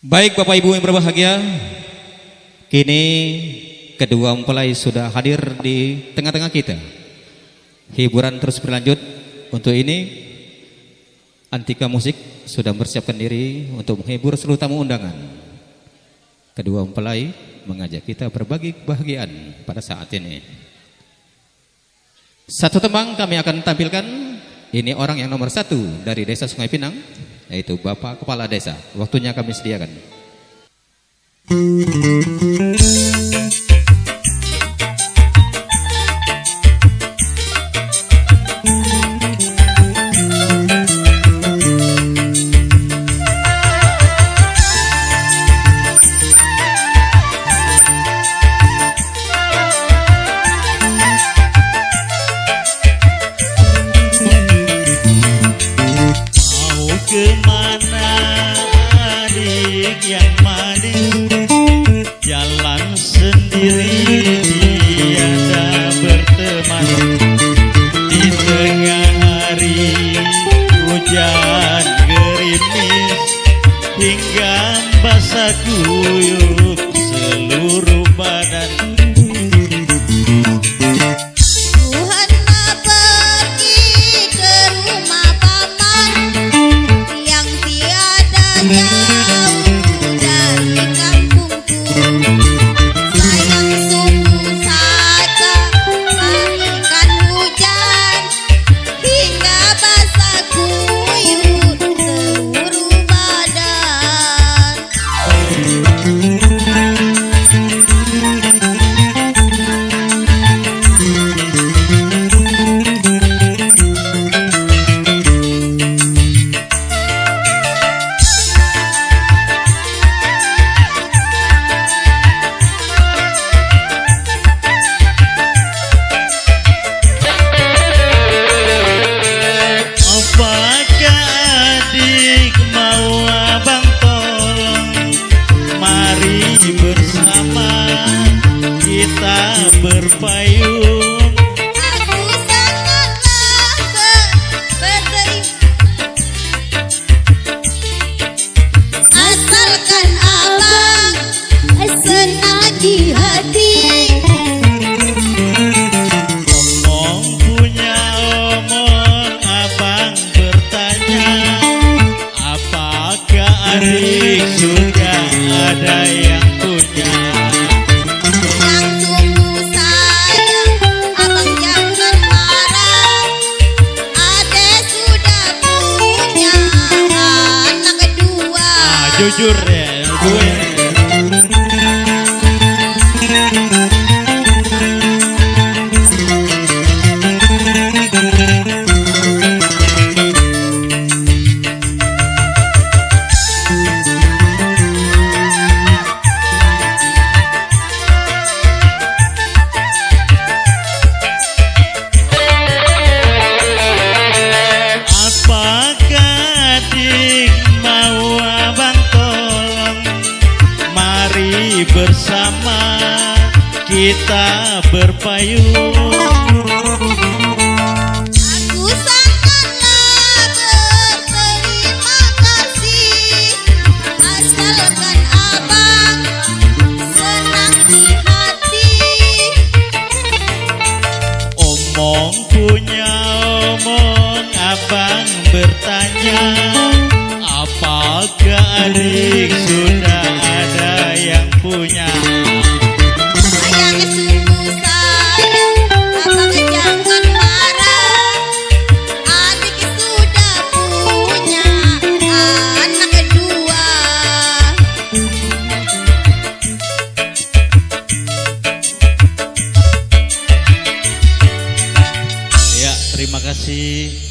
Baik Bapak Ibu yang berbahagia, kini kedua mempelai sudah hadir di tengah-tengah kita. Hiburan terus berlanjut. Untuk ini Antika Musik sudah mempersiapkan diri untuk menghibur seluruh tamu undangan. Kedua mempelai mengajak kita berbagi kebahagiaan pada saat ini. Satu tembang kami akan tampilkan. Ini orang yang nomor satu dari Desa Sungai Pinang, yaitu Bapak Kepala Desa. Waktunya kami sediakan. Kemana adik yang manis, jalan sendiri tiada berteman. Di tengah hari hujan gerimis, hingga basah kuyup seluruh badan. Berpayung, aku sangatlah berterima. Asalkan abang senang di hati. omong punya omong, abang bertanya, apakah adik sudah ada yang punya? Jujur ya, gue. Apakah adik mau abang bersama kita berpayung? Aku sangatlah berterima kasih. Asalkan abang senang di hati. Omong punya omong, abang bertanya, apakah adik sudah ada yang punya? Sayang sungguh sayang, abang jangan marah. Adik sudah punya anak kedua. Ya, terima kasih.